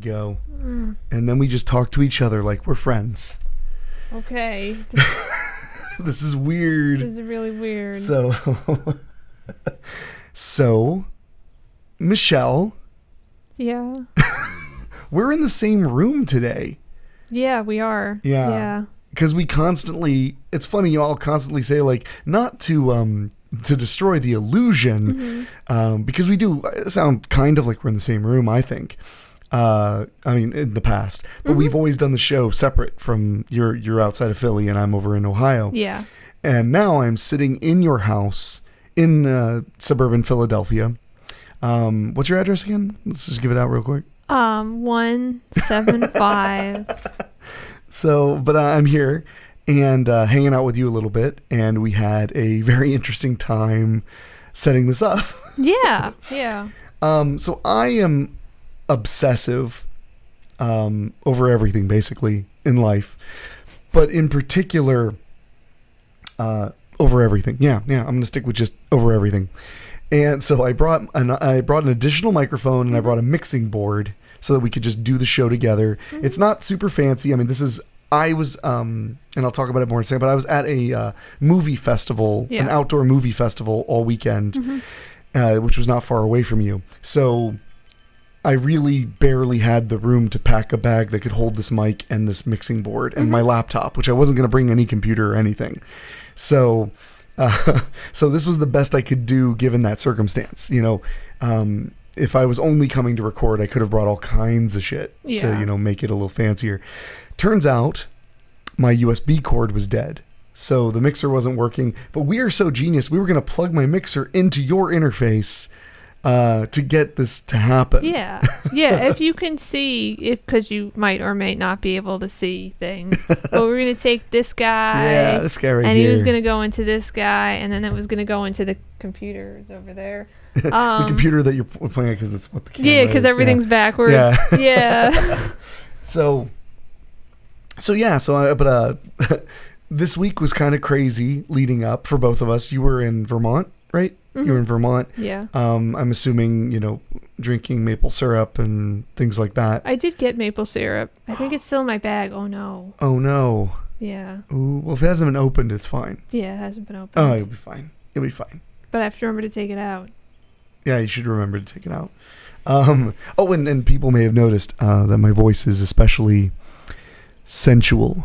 go. And then we just talk to each other like we're friends. Okay. This is weird. This is really weird. So, Michelle. Yeah. We're in the same room today. Yeah, we are. Yeah. Because we constantly, it's funny, you all constantly say, like, not to destroy the illusion, because we do sound kind of like we're in the same room, I think. I mean, in the past. But we've always done the show separate from, you're outside of Philly and I'm over in Ohio. Yeah. And now I'm sitting in your house in suburban Philadelphia. What's your address again? Let's just give it out real quick. 175. So, but I'm here and hanging out with you a little bit, and we had a very interesting time setting this up. Yeah. So I am obsessive over everything, basically, in life, but in particular, over everything. Yeah. I'm going to stick with just over everything. And so I brought an additional microphone, and I brought a mixing board so that we could just do the show together. It's not super fancy. I mean, I was, and I'll talk about it more in a second, but I was at a movie festival, an outdoor movie festival all weekend, which was not far away from you. So I really barely had the room to pack a bag that could hold this mic and this mixing board and my laptop, which I wasn't going to bring any computer or anything. So this was the best I could do given that circumstance. If I was only coming to record, I could have brought all kinds of shit to, make it a little fancier. Turns out my USB cord was dead. So the mixer wasn't working, but we are so genius. We were going to plug my mixer into your interface to get this to happen. Yeah. If you can see, because you might or may not be able to see things, but we're going to take this guy. This guy right here. And he was going to go into this guy, and then it was going to go into the computers over there. The computer that you're playing at, because that's what the camera is. Yeah, because everything's backwards. Yeah. So this week was kind of crazy leading up for both of us. You were in Vermont, right? You were in Vermont. Yeah. I'm assuming, drinking maple syrup and things like that. I did get maple syrup. I think it's still in my bag. Oh, no. Yeah. Ooh, well, if it hasn't been opened, it's fine. Yeah, it hasn't been opened. Oh, it'll be fine. But I have to remember to take it out. Yeah, you should remember to take it out. And people may have noticed that my voice is especially sensual.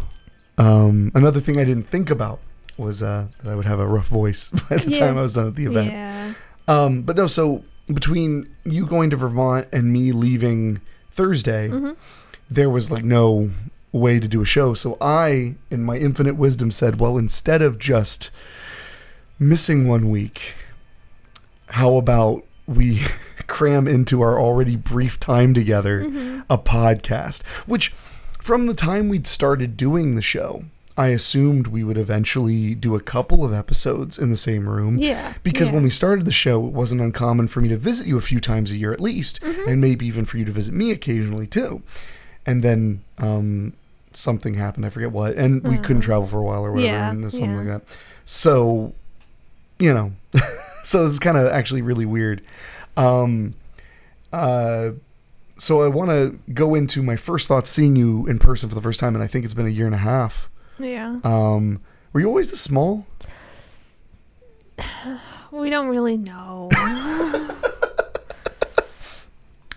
Another thing I didn't think about was that I would have a rough voice by the time I was done at the event. Yeah. But no, so between you going to Vermont and me leaving Thursday, there was like no way to do a show. So I, in my infinite wisdom, said, well, instead of just missing 1 week, how about we cram into our already brief time together a podcast, which from the time we'd started doing the show, I assumed we would eventually do a couple of episodes in the same room. Yeah. Because when we started the show, it wasn't uncommon for me to visit you a few times a year at least, and maybe even for you to visit me occasionally too. And then something happened, I forget what, and we couldn't travel for a while or whatever, and something like that. So, so it's kind of actually really weird. So I want to go into my first thoughts seeing you in person for the first time, and I think it's been a year and a half. Yeah. Were you always this small? We don't really know.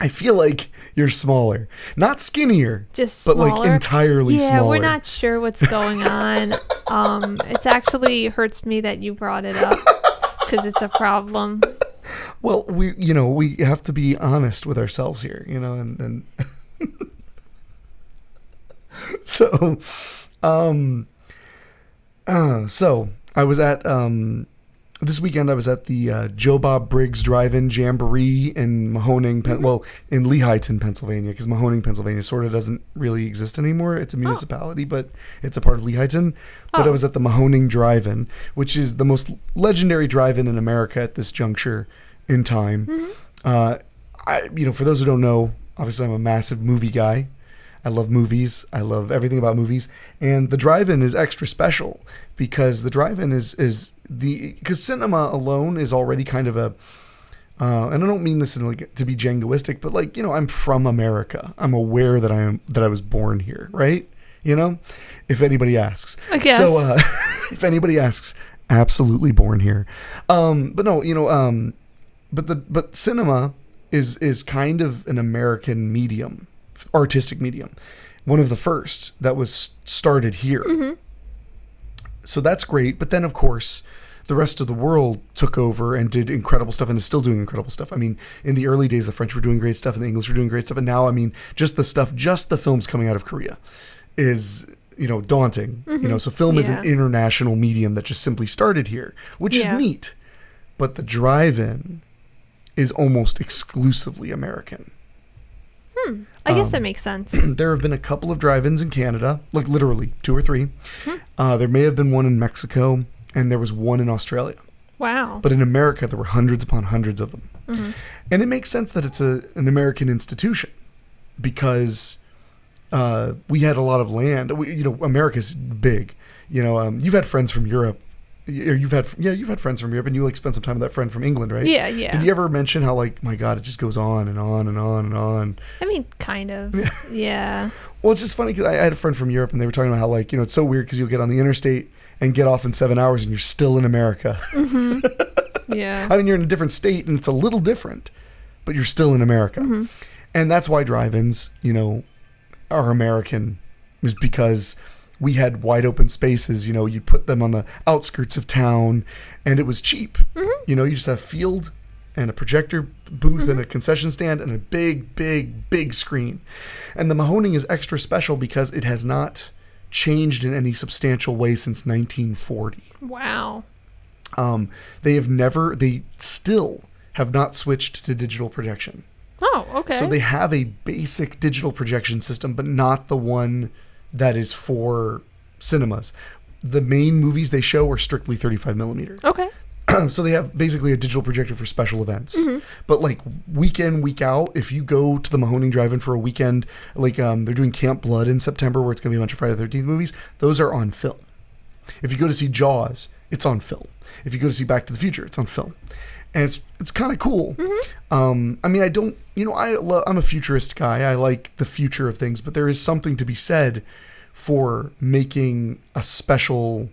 I feel like you're ssmaller. Not skinnier. Just but smaller. Like entirely smaller. Yeah, we're not sure what's going on. It actually hurts me that you brought it up because it's a problem. Well, we have to be honest with ourselves here, and so so I was at this weekend. I was at the Joe Bob Briggs Drive-In Jamboree in Mahoning, in Lehighton, Pennsylvania, because Mahoning, Pennsylvania, sort of doesn't really exist anymore. It's a municipality, but it's a part of Lehighton. But I was at the Mahoning Drive-In, which is the most legendary drive-in in America at this juncture in time. For those who don't know, obviously I'm a massive movie guy. I love movies. I love everything about movies. And the drive-in is extra special because the drive-in is because cinema alone is already kind of a And I don't mean this in like to be jingoistic, but like, I'm from America. I'm aware that I was born here, right? If anybody asks. I guess. So if anybody asks, absolutely born here. But no, but cinema is kind of an American medium, artistic medium. One of the first that was started here. Mm-hmm. So that's great. But then, of course, the rest of the world took over and did incredible stuff and is still doing incredible stuff. I mean, in the early days, the French were doing great stuff and the English were doing great stuff. And now, I mean, just the films coming out of Korea is, daunting. Mm-hmm. So film is an international medium that just simply started here, which is neat. But the drive-in is almost exclusively American. I guess that makes sense. There have been a couple of drive-ins in Canada, like literally 2 or 3. There may have been one in Mexico, and there was one in Australia. Wow. But in America, there were hundreds upon hundreds of them. Mm-hmm. And it makes sense that it's an American institution because we had a lot of land. America's big. You've had friends from Europe. You've had friends from Europe, and you spent some time with that friend from England, right? Yeah. Did you ever mention how my God, it just goes on and on and on and on? I mean, kind of. Yeah. Well, it's just funny because I had a friend from Europe, and they were talking about how it's so weird because you'll get on the interstate and get off in 7 hours, and you're still in America. Mm-hmm. Yeah. I mean, you're in a different state, and it's a little different, but you're still in America, and that's why drive-ins, are American, is because we had wide open spaces. You'd put them on the outskirts of town, and it was cheap. Mm-hmm. You just have a field and a projector booth and a concession stand and a big, big, big screen. And the Mahoning is extra special because it has not changed in any substantial way since 1940. Wow. They still have not switched to digital projection. Oh, okay. So they have a basic digital projection system, but not the one that is for cinemas. The main movies they show are strictly 35 millimeter. Okay. So they have basically a digital projector for special events. Mm-hmm. But week in, week out, if you go to the Mahoning Drive-In for a weekend, they're doing Camp Blood in September where it's going to be a bunch of Friday the 13th movies, those are on film. If you go to see Jaws, it's on film. If you go to see Back to the Future, it's on film. And it's kind of cool. Mm-hmm. I mean, I don't, I'm a futurist guy. I like the future of things, but there is something to be said for making a special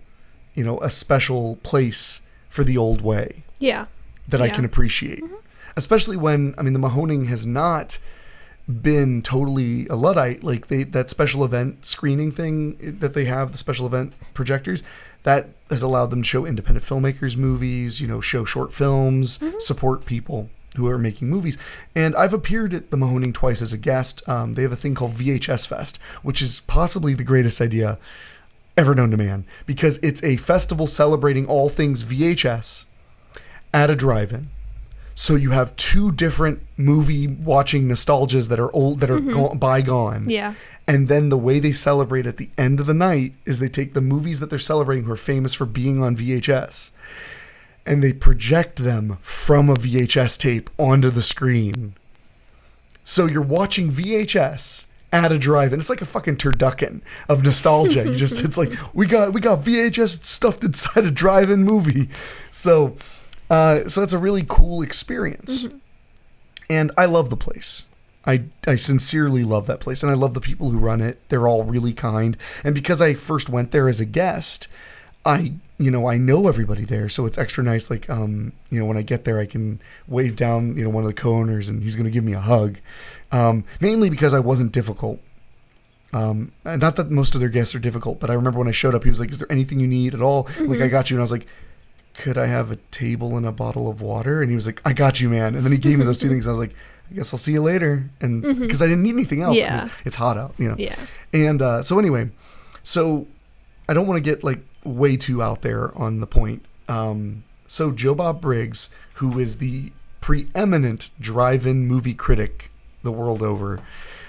place for the old way. Yeah. That I can appreciate. Mm-hmm. Especially when, the Mahoning has not been totally a Luddite. That special event screening thing that they have, the special event projectors, that has allowed them to show independent filmmakers movies, show short films, support people who are making movies. And I've appeared at the Mahoning twice as a guest. They have a thing called VHS Fest, which is possibly the greatest idea ever known to man, because it's a festival celebrating all things VHS at a drive-in. So you have 2 different movie watching nostalgias that are old, that are bygone. Yeah. And then the way they celebrate at the end of the night is they take the movies that they're celebrating who are famous for being on VHS, and they project them from a VHS tape onto the screen. So you're watching VHS at a drive-in. It's like a fucking turducken of nostalgia. It's like we got VHS stuffed inside a drive-in movie. So that's a really cool experience. Mm-hmm. And I love the place. I sincerely love that place, and I love the people who run it. They're all really kind. And because I first went there as a guest, I know everybody there, so it's extra nice. When I get there, I can wave down, one of the co-owners, and he's going to give me a hug. Mainly because I wasn't difficult. Not that most of their guests are difficult, but I remember when I showed up, he was like, "Is there anything you need at all?" Mm-hmm. I got you. And I was like, "Could I have a table and a bottle of water?" And he was like, "I got you, man." And then he gave me those 2 things. I was like, "I guess I'll see you later." And because I didn't need anything else. Yeah. It's hot out, Yeah. And so anyway, I don't want to get way too out there on the point. So Joe Bob Briggs, who is the preeminent drive-in movie critic the world over,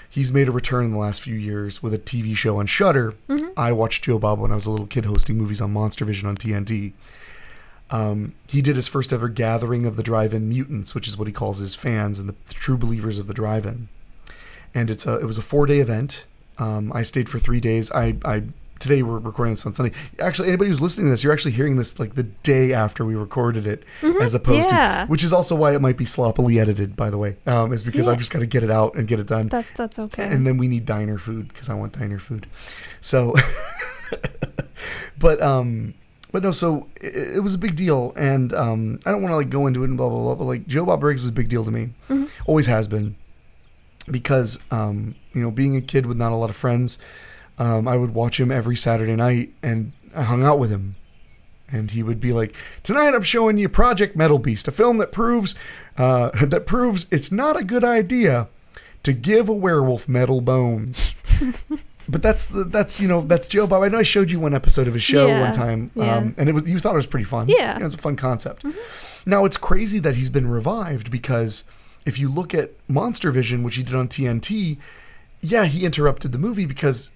he's made a return in the last few years with a TV show on Shudder. Mm-hmm. I watched Joe Bob when I was a little kid hosting movies on Monster Vision on TNT. He did his first ever gathering of the drive-in mutants, which is what he calls his fans and the true believers of the drive-in. And it was a 4-day event. I stayed for 3 days. I today we're recording this on Sunday. Actually, anybody who's listening to this, you're actually hearing this like the day after we recorded it, as opposed to, which is also why it might be sloppily edited, by the way, is because I've just got to get it out and get it done. That's okay. And then we need diner food because I want diner food. So, but no, so it was a big deal, and I don't want to like go into it and blah blah blah, but like Joe Bob Briggs is a big deal to me, always has been, because being a kid with not a lot of friends. I would watch him every Saturday night, and I hung out with him. And he would be like, "Tonight I'm showing you Project Metal Beast, a film that proves it's not a good idea to give a werewolf metal bones." But that's Joe Bob. I know I showed you one episode of his show one time, and you thought it was pretty fun. Yeah, it's a fun concept. Now it's crazy that he's been revived, because if you look at Monster Vision, which he did on TNT, he interrupted the movie because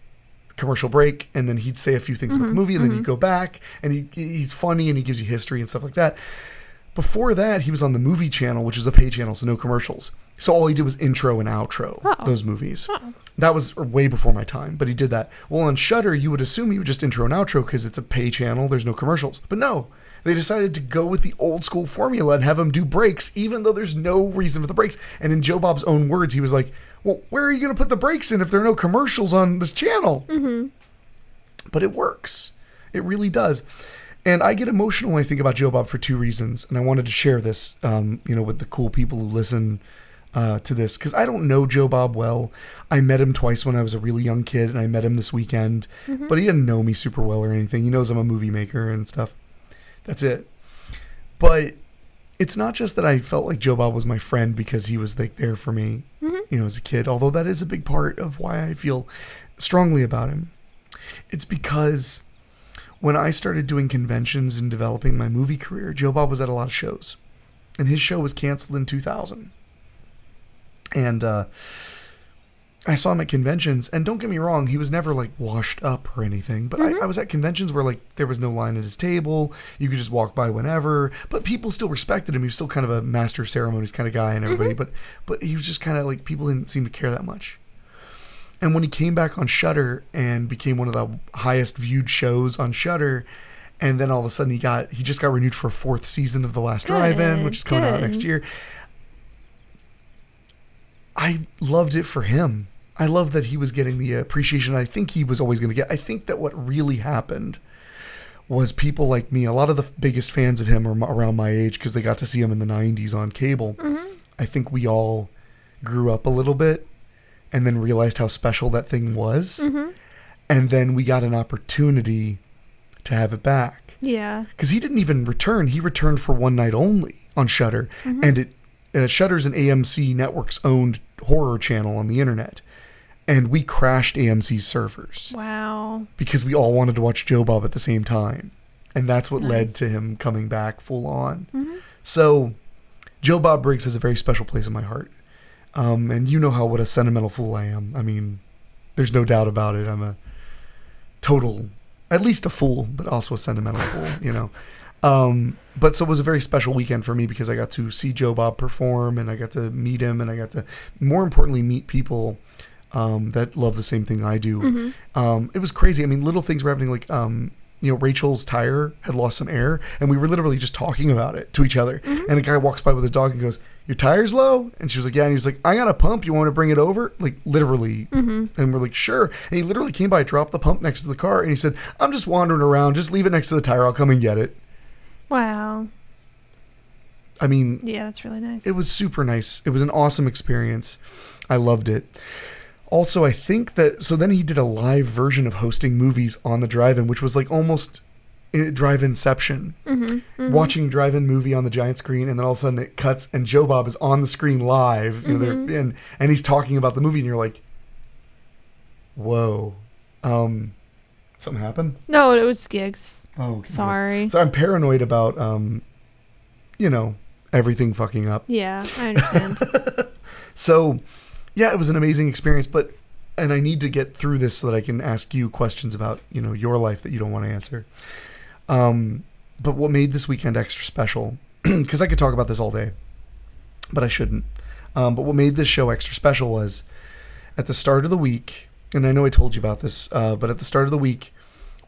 commercial break, and then he'd say a few things about the movie, and then he'd go back, and he's funny, and he gives you history and stuff like that. Before that, he was on the Movie Channel, which is a pay channel, so no commercials. So all he did was intro and outro those movies. That was way before my time, but he did that. Well, on Shudder, you would assume he would just intro and outro because it's a pay channel, there's no commercials. But no, they decided to go with the old school formula and have him do breaks, even though there's no reason for the breaks. And in Joe Bob's own words, he was like, "Well, where are you going to put the breaks in if there are no commercials on this channel?" But it works. It really does. And I get emotional when I think about Joe Bob for two reasons. And I wanted to share this, with the cool people who listen to this. Because I don't know Joe Bob well. I met him twice when I was a really young kid, and I met him this weekend. But he didn't know me super well or anything. He knows I'm a movie maker and stuff. That's it. But it's not just that I felt like Joe Bob was my friend because he was like there for me, as a kid. Although that is a big part of why I feel strongly about him. It's because when I started doing conventions and developing my movie career, Joe Bob was at a lot of shows. And his show was canceled in 2000. And I saw him at conventions, and don't get me wrong, he was never like washed up or anything, but I was at conventions where like there was no line at his table, you could just walk by whenever, but people still respected him. He was still kind of a master of ceremonies kind of guy and everybody, but he was just kind of like, people didn't seem to care that much. And when he came back on Shudder and became one of the highest viewed shows on Shudder, and then all of a sudden he just got renewed for a 4th season of The Last Drive-In, which is coming out next year. I loved it for him. I loved that he was getting the appreciation I think he was always going to get. I think that what really happened was people like me, a lot of the biggest fans of him are around my age because they got to see him in the 90s on cable. I think we all grew up a little bit and then realized how special that thing was. And then we got an opportunity to have it back. Yeah. Because he didn't even return. He returned for one night only on Shudder. And Shudder's an AMC Network's owned horror channel on the internet. And we crashed AMC's servers. Wow. Because we all wanted to watch Joe Bob at the same time. And that's what led to him coming back full on. So Joe Bob Briggs has a very special place in my heart. And you know what a sentimental fool I am. I mean, there's no doubt about it. I'm a total, at least a fool, but also a sentimental fool, But so it was a very special weekend for me because I got to see Joe Bob perform, and I got to meet him, and I got to, more importantly, meet people that love the same thing I do. It was crazy. I mean, little things were happening, like Rachel's tire had lost some air, and we were literally just talking about it to each other. And a guy walks by with his dog and goes, "Your tire's low?" And she was like, "Yeah." And he was like, "I got a pump. You want to bring it over?" Like, literally. And we're like, "Sure." And he literally came by, dropped the pump next to the car, and he said, "I'm just wandering around. Just leave it next to the tire. I'll come and get it." Wow. I mean... yeah, that's really nice. It was super nice. It was an awesome experience. I loved it. Also, I think that... so then he did a live version of hosting movies on the drive-in, which was like almost drive-inception. Watching drive-in movie on the giant screen, and then all of a sudden it cuts, and Joe Bob is on the screen live, and he's talking about the movie, and you're like, whoa. Something happened? No, it was gigs. Oh, okay. Sorry. So I'm paranoid about, everything fucking up. Yeah, I understand. So, yeah, it was an amazing experience, and I need to get through this so that I can ask you questions about, your life that you don't want to answer. But what made this weekend extra special, because I could talk about this all day, but I shouldn't. But what made this show extra special was at the start of the week, and I know I told you about this, but at the start of the week,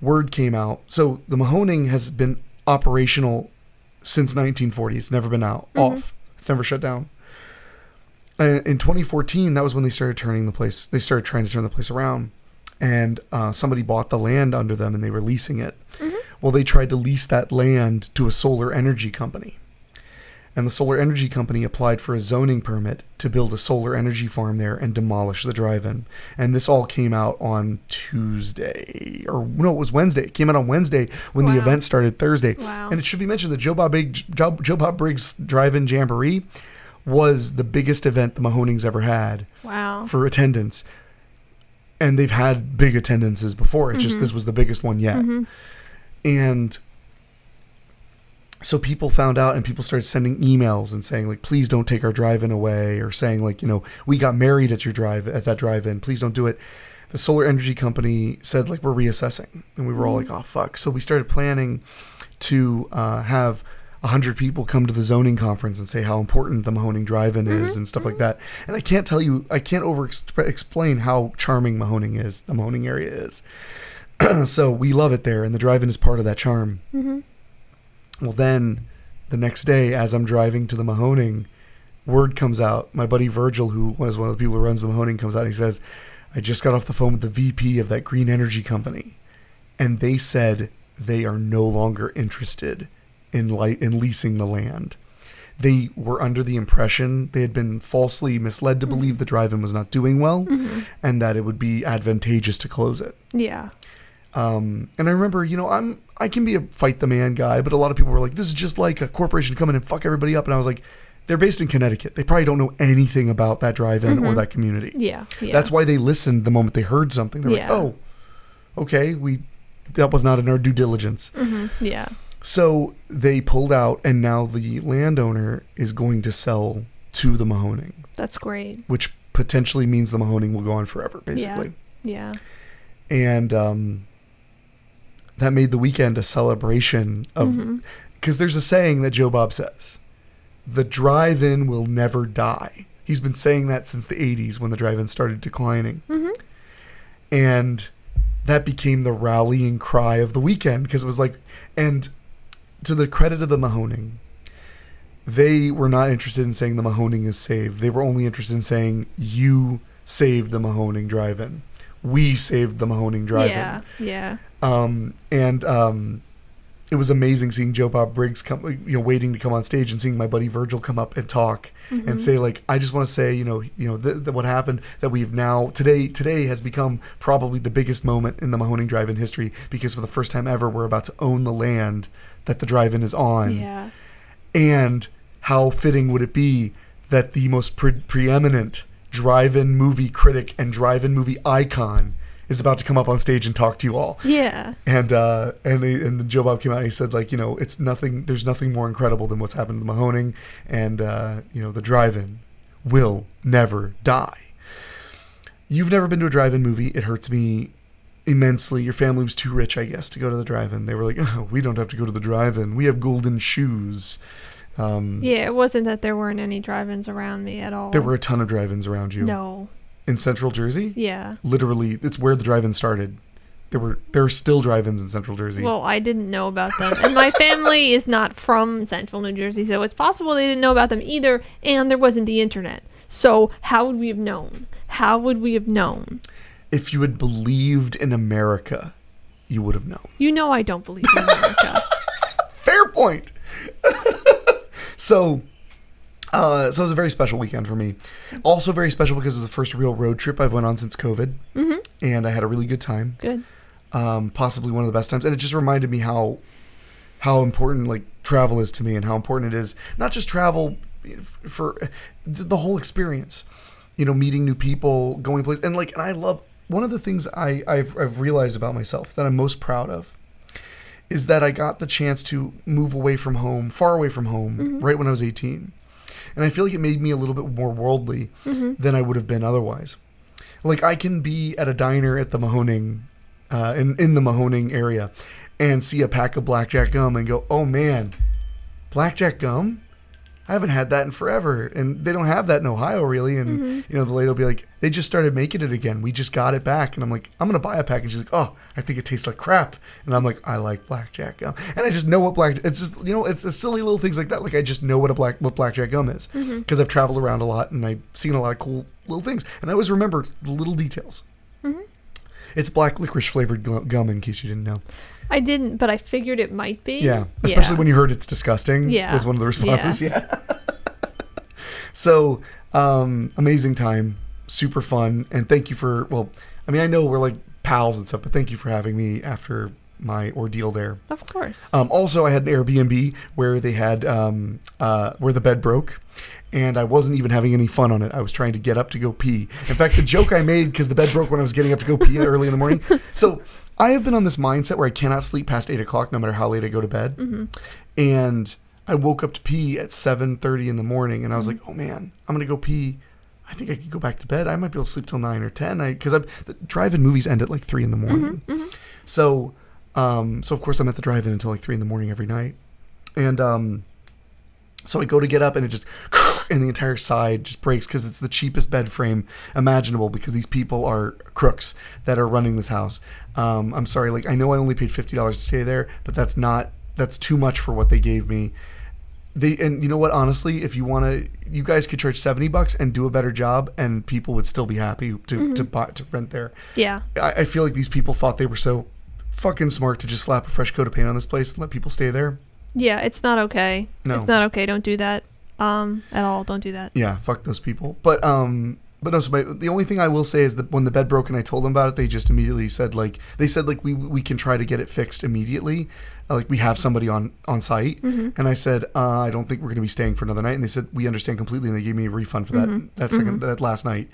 word came out. So the Mahoning has been operational since 1940. It's never been off. It's never shut down. In 2014, that was when they started turning the place. They started trying to turn the place around, and somebody bought the land under them, and they were leasing it. Well, they tried to lease that land to a solar energy company, and the solar energy company applied for a zoning permit to build a solar energy farm there and demolish the drive-in. And this all came out on Tuesday, or no, it was Wednesday. It came out on Wednesday when the event started Thursday. Wow. And it should be mentioned that Joe Bob Briggs Drive-In Jamboree was the biggest event the Mahonings ever had. Wow. For attendance. And they've had big attendances before. It's just this was the biggest one yet. And so people found out, and people started sending emails and saying, like, please don't take our drive-in away, or saying, like, you know, we got married at that drive-in. Please don't do it. The solar energy company said, like, we're reassessing. And we were all like, oh, fuck. So we started planning to have 100 people come to the zoning conference and say how important the Mahoning Drive-In is and stuff like that. And I can't explain how charming Mahoning is, the Mahoning area is. So we love it there, and the drive-in is part of that charm. Well, then the next day, as I'm driving to the Mahoning, word comes out. My buddy Virgil, who was one of the people who runs the Mahoning, comes out and he says, I just got off the phone with the VP of that green energy company, and they said they are no longer interested in leasing the land. They were under the impression, they had been falsely misled to believe the drive-in was not doing well, and that it would be advantageous to close it. Yeah. And I remember, you know, I can be a fight the man guy, but a lot of people were like, this is just like a corporation coming and fuck everybody up. And I was like, they're based in Connecticut. They probably don't know anything about that drive-in or that community. Yeah. That's why they listened the moment they heard something. They're like, oh, okay, that was not in our due diligence. Yeah. So they pulled out, and now the landowner is going to sell to the Mahoning. That's great. Which potentially means the Mahoning will go on forever, basically. Yeah. And that made the weekend a celebration of, because there's a saying that Joe Bob says, the drive-in will never die. He's been saying that since the 80s when the drive-in started declining. And that became the rallying cry of the weekend, because it was like, and to the credit of the Mahoning, they were not interested in saying the Mahoning is saved. They were only interested in saying, you saved the Mahoning Drive-In. We saved the Mahoning Drive-In. Yeah. It was amazing seeing Joe Bob Briggs come, waiting to come on stage, and seeing my buddy Virgil come up and talk and say, like, I just want to say, what happened, that we've now today has become probably the biggest moment in the Mahoning Drive-In history, because for the first time ever, we're about to own the land that the drive-in is on. Yeah. And how fitting would it be that the most preeminent drive-in movie critic and drive-in movie icon is about to come up on stage and talk to you all. Yeah. And Joe Bob came out and he said, like, it's nothing, there's nothing more incredible than what's happened to the Mahoning, and the drive-in will never die. You've never been to a drive-in movie. It hurts me immensely. Your family was too rich, I guess, to go to the drive-in. They were like, oh, we don't have to go to the drive-in. We have golden shoes. Yeah, it wasn't that there weren't any drive-ins around me at all. There were a ton of drive-ins around you. No. In Central Jersey? Yeah. Literally, it's where the drive-in started. There are still drive-ins in Central Jersey. Well, I didn't know about them. And my family is not from Central New Jersey, so it's possible they didn't know about them either, and there wasn't the internet. So how would we have known? If you had believed in America, you would have known. I don't believe in America. Fair point. So it was a very special weekend for me. Also very special because it was the first real road trip I've went on since COVID. And I had a really good time. Good. Possibly one of the best times. And it just reminded me how important, like, travel is to me, and how important it is, not just travel for the whole experience, meeting new people, going places. And I love, one of the things I've realized about myself that I'm most proud of is that I got the chance to move away from home, far away from home, right when I was 18. And I feel like it made me a little bit more worldly than I would have been otherwise. Like, I can be at a diner at the Mahoning, in the Mahoning area, and see a pack of blackjack gum and go, oh man, blackjack gum? I haven't had that in forever. And they don't have that in Ohio, really. And, the lady will be like, they just started making it again. We just got it back. And I'm like, I'm going to buy a pack. And she's like, oh, I think it tastes like crap. And I'm like, I like blackjack gum. And I just know what it's just, it's a silly little things like that. Like, I just know what blackjack gum is. Because I've traveled around a lot and I've seen a lot of cool little things. And I always remember the little details. It's black licorice flavored gum, in case you didn't know. I didn't, but I figured it might be. Yeah, especially when you heard it's disgusting. Yeah. Was one of the responses. Yeah. So, amazing time, super fun, and thank you for. Well, I mean, I know we're like pals and stuff, but thank you for having me after my ordeal there. Of course. Also, I had an Airbnb where they had where the bed broke. And I wasn't even having any fun on it. I was trying to get up to go pee. In fact, the joke I made, because the bed broke when I was getting up to go pee early in the morning. So I have been on this mindset where I cannot sleep past 8 o'clock no matter how late I go to bed. And I woke up to pee at 7:30 in the morning. And I was like, oh, man, I'm going to go pee. I think I could go back to bed. I might be able to sleep till 9 or 10. Because the drive-in movies end at like 3 in the morning. So of course, I'm at the drive-in until like 3 in the morning every night. And so I go to get up and it just, and the entire side just breaks because it's the cheapest bed frame imaginable because these people are crooks that are running this house. I'm sorry, like I know I only paid $50 to stay there, but that's too much for what they gave me. And you know what, honestly, if you want to, you guys could charge $70 and do a better job and people would still be happy to rent there. Yeah. I feel like these people thought they were so fucking smart to just slap a fresh coat of paint on this place and let people stay there. Yeah, it's not okay. No. It's not okay. Don't do that. At all. Don't do that. Yeah, fuck those people. But no. So the only thing I will say is that when the bed broke and I told them about it, they just immediately said we can try to get it fixed immediately. Like we have somebody on site. And I said I don't think we're going to be staying for another night. And they said we understand completely. And they gave me a refund for that last night.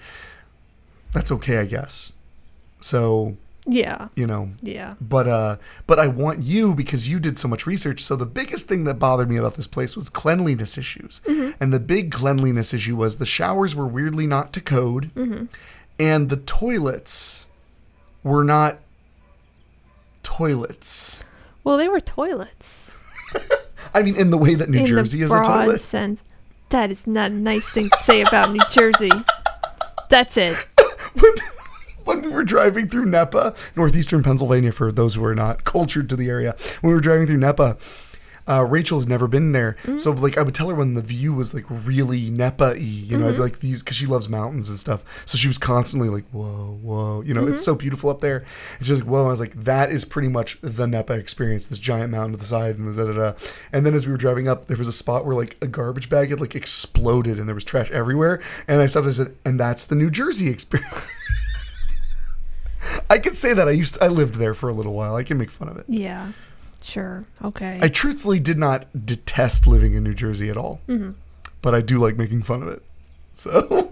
That's okay, I guess. So. Yeah. Yeah. But I want you because you did so much research. So the biggest thing that bothered me about this place was cleanliness issues. And the big cleanliness issue was the showers were weirdly not to code. And the toilets were not toilets. Well, they were toilets. I mean, in the way that New Jersey is a toilet. In the broad sense. That is not a nice thing to say about New Jersey. That's it. When we were driving through Napa, northeastern Pennsylvania, for those who are not cultured to the area, when we were driving through Napa, Rachel has never been there. So like I would tell her when the view was like really Napa-y, I'd be like these, because she loves mountains and stuff. So she was constantly like, whoa, it's so beautiful up there. And she's like, whoa. I was like, that is pretty much the Napa experience, this giant mountain to the side. And And then as we were driving up, there was a spot where like a garbage bag had like exploded and there was trash everywhere. And I stopped and said, and that's the New Jersey experience. I could say that I lived there for a little while. I can make fun of it. Yeah, sure, okay. I truthfully did not detest living in New Jersey at all, but I do like making fun of it. So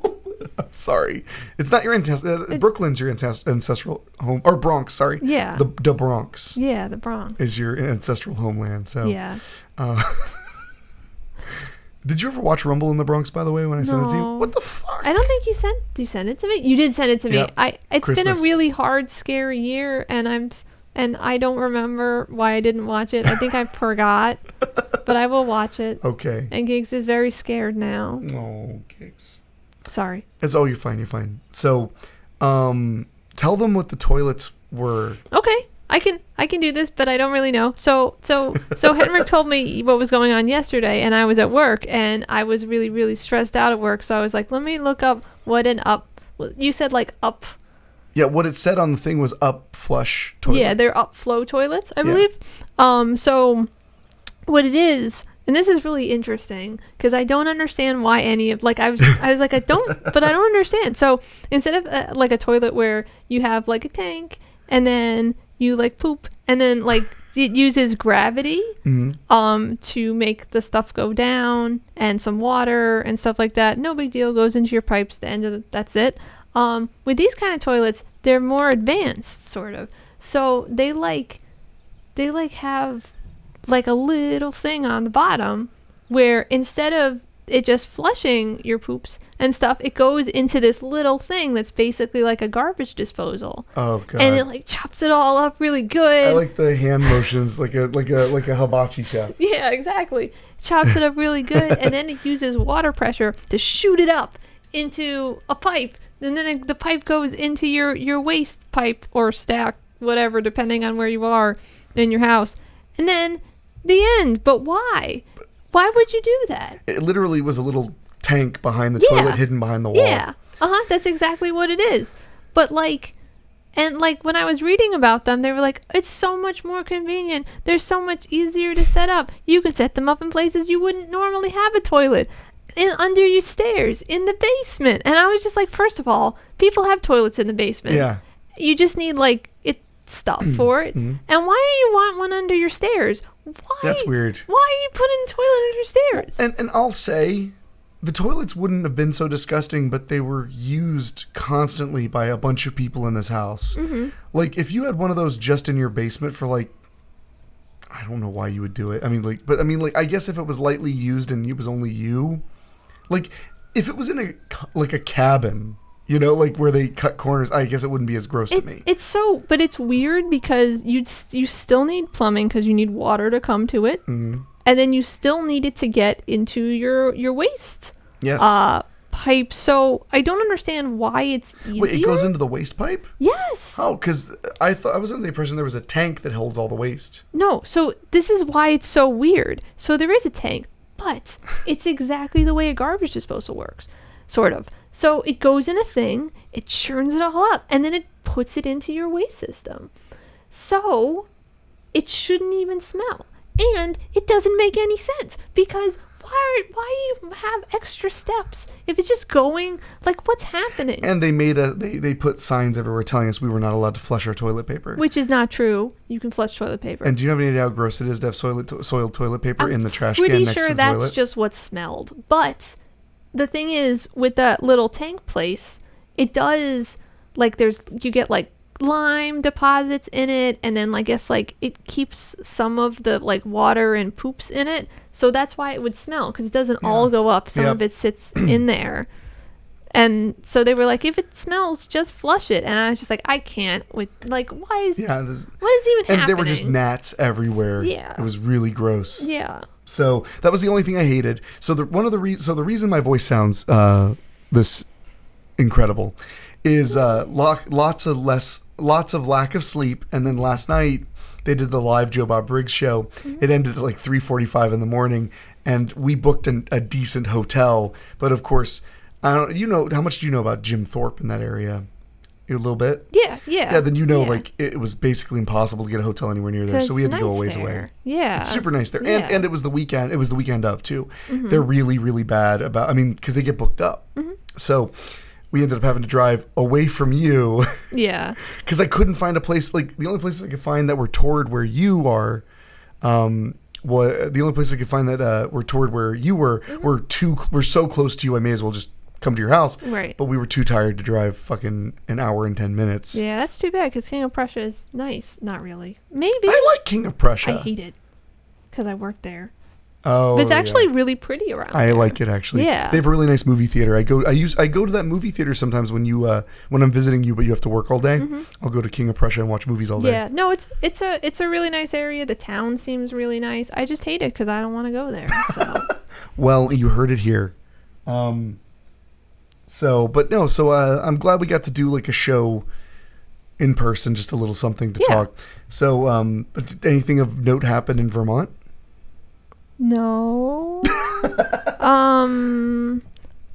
I'm sorry. It's not your ancestral. Brooklyn's your ancestral home, or Bronx. Sorry. Yeah. The Bronx. Yeah, the Bronx is your ancestral homeland. So yeah. Did you ever watch Rumble in the Bronx, by the way, when I sent it to you? What the fuck? I don't think you sent it to me? You did send it to me. Yeah. It's Christmas. been a really hard, scary year, and I don't remember why I didn't watch it. I think I forgot, but I will watch it. Okay. And Giggs is very scared now. Oh, Giggs. Sorry. You're fine. So, tell them what the toilets were. Okay. I can do this, but I don't really know. So Henrik told me what was going on yesterday, and I was at work, and I was really, really stressed out at work. So I was like, let me look up what an up. You said like up. Yeah, what it said on the thing was up flush toilet. Yeah, they're upflow toilets, I believe. So what it is, and this is really interesting because I don't understand why any of I was like I don't understand. So instead of like a toilet where you have like a tank and then you like poop and then like it uses gravity to make the stuff go down and some water and stuff like that. No big deal, goes into your pipes, the end of that's it. With these kind of toilets, they're more advanced sort of. So they have like a little thing on the bottom where instead of it just flushing your poops and stuff, it goes into this little thing that's basically like a garbage disposal. Oh god. And it like chops it all up really good. I like the hand motions like a hibachi chef. Yeah, exactly. Chops it up really good, and then it uses water pressure to shoot it up into a pipe. And then the pipe goes into your waste pipe or stack, whatever, depending on where you are in your house. And then the end. But why? Why would you do that? It literally was a little tank behind the toilet hidden behind the wall. Yeah. That's exactly what it is. But and when I was reading about them, they were like, it's so much more convenient. They're so much easier to set up. You can set them up in places you wouldn't normally have a toilet. Under your stairs, in the basement. And I was just like, first of all, people have toilets in the basement. Yeah. You just need stuff for it. And why do you want one under your stairs? Why? That's weird. Why are you putting a toilet under your stairs? And I'll say, the toilets wouldn't have been so disgusting, but they were used constantly by a bunch of people in this house. Like, if you had one of those just in your basement for I don't know why you would do it. I mean, I guess if it was lightly used and it was only you, if it was in a cabin, where they cut corners, I guess it wouldn't be as gross to me. But it's weird because you still need plumbing because you need water to come to it. And then you still need it to get into your waste pipe. So I don't understand why it's easier. Wait, it goes into the waste pipe? Yes. Oh, because I was under the impression there was a tank that holds all the waste. No, so this is why it's so weird. So there is a tank, but it's exactly the way a garbage disposal works, sort of. So it goes in a thing, it churns it all up, and then it puts it into your waste system. So it shouldn't even smell. And it doesn't make any sense because why do you have extra steps if it's just going, what's happening? And they put signs everywhere telling us we were not allowed to flush our toilet paper. Which is not true. You can flush toilet paper. And do you have any idea how gross it is to have soiled toilet paper in the trash can next to the toilet? I'm pretty sure that's just what smelled. But the thing is, with that little tank place, it does, you get lime deposits in it, and then I guess it keeps some of the water and poops in it, so that's why it would smell, because it doesn't all go up. Some of it sits in there. And so they were like, if it smells, just flush it. And I was just like, I can't with what is even happening? And there were just gnats everywhere. Yeah, it was really gross. Yeah. So that was the only thing I hated. So the reason my voice sounds this incredible is lots of lack of sleep. And then last night they did the live Joe Bob Briggs show. It ended at 3:45 in the morning, and we booked a decent hotel. But of course, I don't. How much do you know about Jim Thorpe in that area? A little bit. Yeah. Then it was basically impossible to get a hotel anywhere near there, so we had to go a ways away. Yeah, it's super nice there, and it was the weekend. It was the weekend of too. They're really, really bad about. Because they get booked up. So we ended up having to drive away from you. Yeah. Because I couldn't find a place. The only places I could find that were toward where you are, the only place I could find that were toward where you were were so close to you. I may as well just come to your house. Right. But we were too tired to drive fucking an hour and 10 minutes. Yeah, that's too bad because King of Prussia is nice. Not really. Maybe. I like King of Prussia. I hate it because I worked there. Oh, but it's actually really pretty around there. I like it actually. Yeah. They have a really nice movie theater. I go to that movie theater sometimes when I'm visiting you, but you have to work all day. I'll go to King of Prussia and watch movies all day. Yeah. No, it's a really nice area. The town seems really nice. I just hate it because I don't want to go there. So. Well, you heard it here. So I'm glad we got to do a show in person, just a little something to talk. So, anything of note happened in Vermont? No.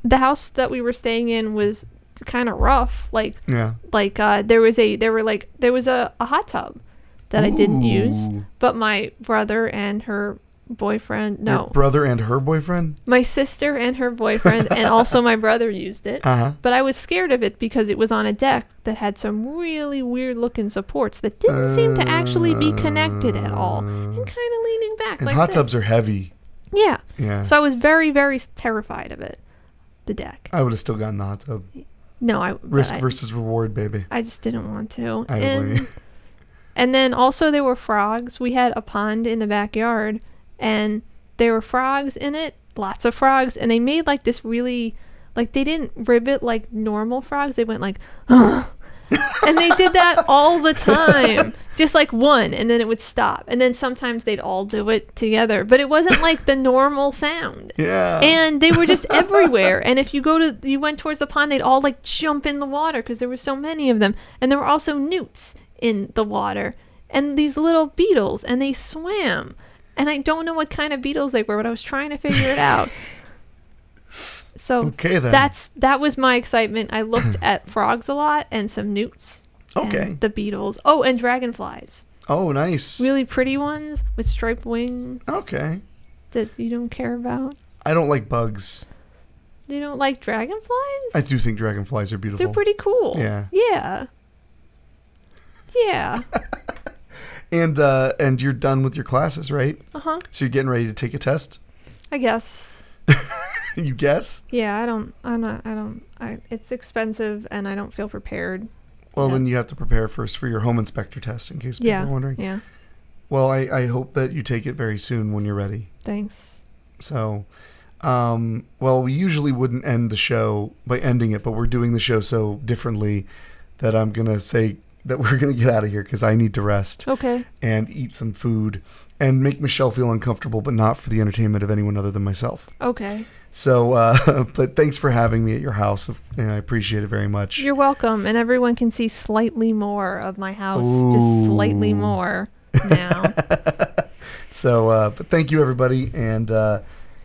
The house that we were staying in was kind of rough. There was a hot tub that I didn't use, but my brother and her boyfriend. Your brother and her boyfriend? My sister and her boyfriend, and also my brother used it. But I was scared of it because it was on a deck that had some really weird looking supports that didn't seem to actually be connected at all, and kind of leaning back. And hot tubs are heavy. Yeah. Yeah. So I was very, very terrified of it. The deck. I would have still gotten the hot tub. No, risk versus reward, baby. I just didn't want to. I don't blame you. And then also there were frogs. We had a pond in the backyard, and there were frogs in it, lots of frogs, and they made like this really, like they didn't ribbit like normal frogs. They went like, and they did that all the time, just like one, and then it would stop, and then sometimes they'd all do it together, but it wasn't like the normal sound. Yeah. And they were just everywhere. And if you went towards the pond, they'd all like jump in the water because there were so many of them. And there were also newts in the water and these little beetles, and they swam. And I don't know what kind of beetles they were, but I was trying to figure it out. So okay, then. that was my excitement. I looked at frogs a lot and some newts. Okay. And the beetles. Oh, and dragonflies. Oh, nice. Really pretty ones with striped wings. Okay. That you don't care about. I don't like bugs. You don't like dragonflies? I do think dragonflies are beautiful. They're pretty cool. Yeah. Yeah. Yeah. And you're done with your classes, right? Uh-huh. So you're getting ready to take a test? I guess. You guess? Yeah, it's expensive and I don't feel prepared. Well, Yeah. then you have to prepare first for your home inspector test, in case people are wondering. Yeah. Well, I hope that you take it very soon when you're ready. Thanks. So, well, we usually wouldn't end the show by ending it, but we're doing the show so differently that I'm going to say that we're going to get out of here because I need to rest. Okay. And eat some food and make Michelle feel uncomfortable, but not for the entertainment of anyone other than myself. Okay. So, but thanks for having me at your house. And I appreciate it very much. You're welcome. And everyone can see slightly more of my house. Ooh. Just slightly more now. So, but thank you, everybody. And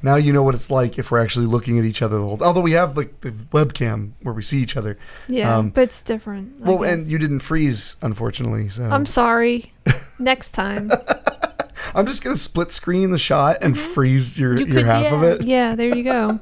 now you know what it's like if we're actually looking at each other the whole time. Although we have like the webcam where we see each other. Yeah, but it's different. I Well, guess. and you didn't freeze, unfortunately. So I'm sorry. Next time. I'm just going to split screen the shot and freeze your You could, half of it. Yeah, there you go.